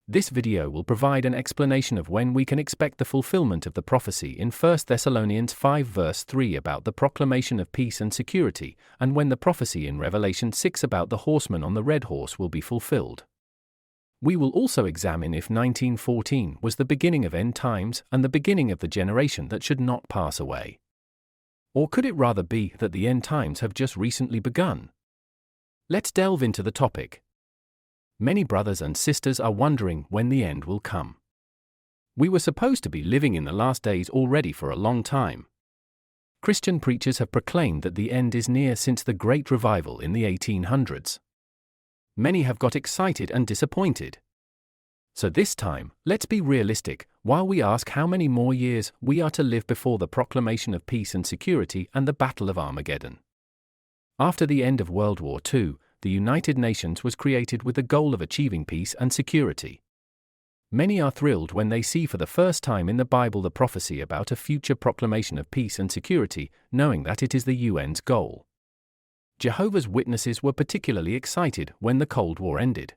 This video will provide an explanation of when we can expect the fulfillment of the prophecy in 1Thessalonians 5 verse 3 about the proclamation of peace and security, and when the prophecy in Revelation 6 about the horseman on the red horse will be fulfilled. We will also examine if 1914 was the beginning of end times and the beginning of the generation that should not pass away. Or could it rather be that the end times have just recently begun? Let's delve into the topic. Many brothers and sisters are wondering when the end will come. We were supposed to be living in the last days already for a long time. Christian preachers have proclaimed that the end is near since the Great Revival in the 1800s. Many have got excited and disappointed. So this time, let's be realistic, while we ask how many more years we are to live before the proclamation of peace and security and the Battle of Armageddon. After the end of World War II, the United Nations was created with the goal of achieving peace and security. Many are thrilled when they see for the first time in the Bible the prophecy about a future proclamation of peace and security, knowing that it is the UN's goal. Jehovah's Witnesses were particularly excited when the Cold War ended.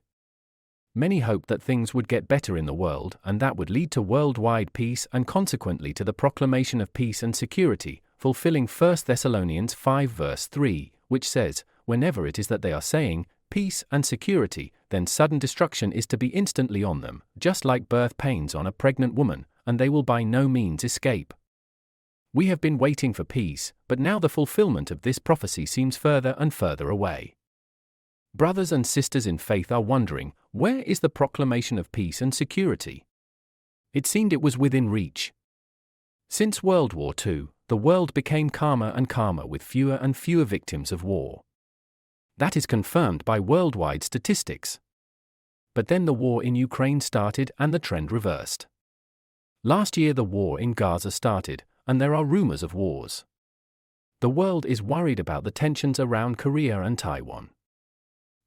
Many hoped that things would get better in the world and that would lead to worldwide peace and consequently to the proclamation of peace and security, fulfilling 1 Thessalonians 5 verse 3, which says, "Whenever it is that they are saying, peace and security, then sudden destruction is to be instantly on them, just like birth pains on a pregnant woman, and they will by no means escape." We have been waiting for peace, but now the fulfillment of this prophecy seems further and further away. Brothers and sisters in faith are wondering, where is the proclamation of peace and security? It seemed it was within reach. Since World War II, the world became calmer and calmer with fewer and fewer victims of war. That is confirmed by worldwide statistics. But then the war in Ukraine started and the trend reversed. Last year the war in Gaza started, and there are rumors of wars. The world is worried about the tensions around Korea and Taiwan.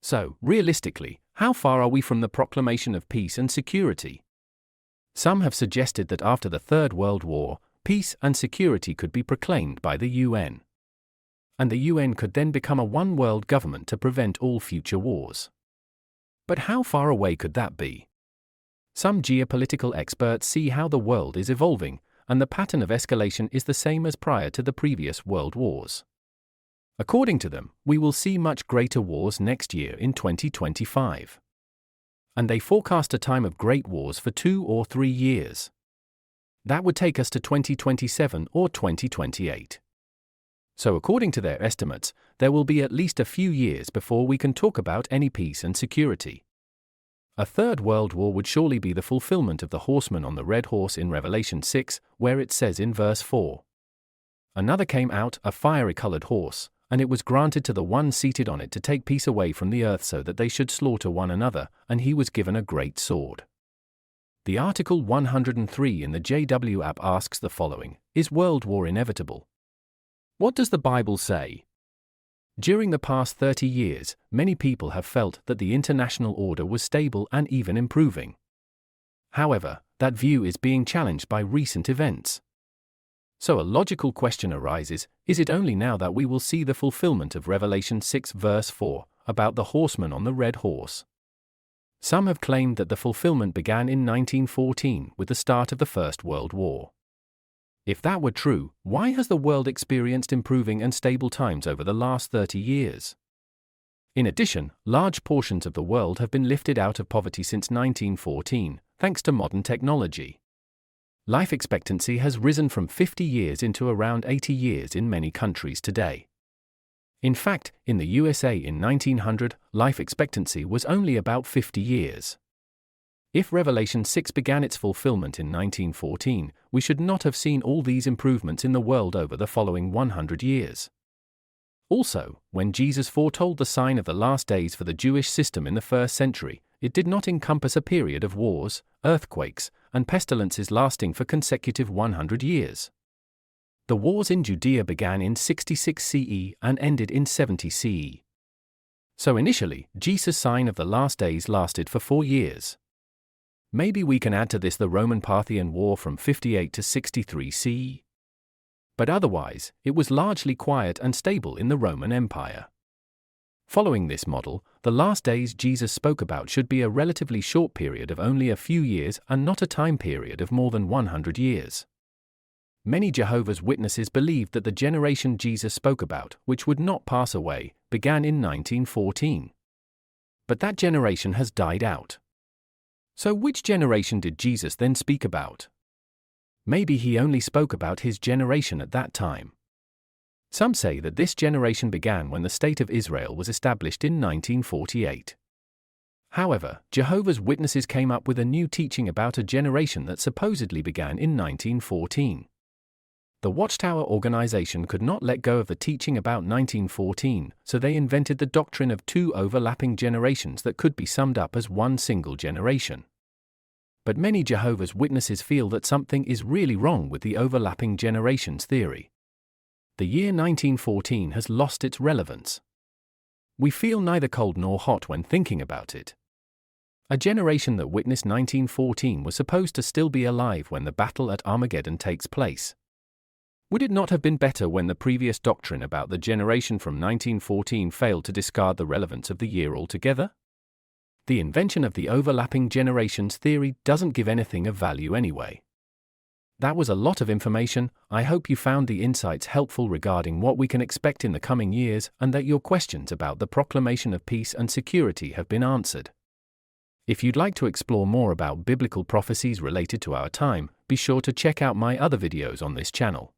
So, realistically, how far are we from the proclamation of peace and security? Some have suggested that after the Third World War, peace and security could be proclaimed by the UN. And the UN could then become a one-world government to prevent all future wars. But how far away could that be? Some geopolitical experts see how the world is evolving, and the pattern of escalation is the same as prior to the previous world wars. According to them, we will see much greater wars next year in 2025. And they forecast a time of great wars for 2 or 3 years. That would take us to 2027 or 2028. So according to their estimates, there will be at least a few years before we can talk about any peace and security. A third world war would surely be the fulfillment of the horseman on the red horse in Revelation 6, where it says in verse 4, "Another came out, a fiery-colored horse, and it was granted to the one seated on it to take peace away from the earth so that they should slaughter one another, and he was given a great sword." The article 103 in the JW app asks the following, is world war inevitable? What does the Bible say? During the past 30 years, many people have felt that the international order was stable and even improving. However, that view is being challenged by recent events. So a logical question arises, is it only now that we will see the fulfillment of Revelation 6 verse 4, about the horseman on the red horse? Some have claimed that the fulfillment began in 1914 with the start of the First World War. If that were true, why has the world experienced improving and stable times over the last 30 years? In addition, large portions of the world have been lifted out of poverty since 1914, thanks to modern technology. Life expectancy has risen from 50 years into around 80 years in many countries today. In fact, in the USA in 1900, life expectancy was only about 50 years. If Revelation 6 began its fulfillment in 1914, we should not have seen all these improvements in the world over the following 100 years. Also, when Jesus foretold the sign of the last days for the Jewish system in the 1st century, it did not encompass a period of wars, earthquakes, and pestilences lasting for consecutive 100 years. The wars in Judea began in 66 CE and ended in 70 CE. So initially, Jesus' sign of the last days lasted for 4 years. Maybe we can add to this the Roman-Parthian War from 58 to 63 CE. But otherwise, it was largely quiet and stable in the Roman Empire. Following this model, the last days Jesus spoke about should be a relatively short period of only a few years and not a time period of more than 100 years. Many Jehovah's Witnesses believed that the generation Jesus spoke about, which would not pass away, began in 1914. But that generation has died out. So which generation did Jesus then speak about? Maybe he only spoke about his generation at that time. Some say that this generation began when the State of Israel was established in 1948. However, Jehovah's Witnesses came up with a new teaching about a generation that supposedly began in 1914. The Watchtower organization could not let go of the teaching about 1914, so they invented the doctrine of two overlapping generations that could be summed up as one single generation. But many Jehovah's Witnesses feel that something is really wrong with the overlapping generations theory. The year 1914 has lost its relevance. We feel neither cold nor hot when thinking about it. A generation that witnessed 1914 was supposed to still be alive when the battle at Armageddon takes place. Would it not have been better when the previous doctrine about the generation from 1914 failed to discard the relevance of the year altogether? The invention of the overlapping generations theory doesn't give anything of value anyway. That was a lot of information. I hope you found the insights helpful regarding what we can expect in the coming years and that your questions about the proclamation of peace and security have been answered. If you'd like to explore more about biblical prophecies related to our time, be sure to check out my other videos on this channel.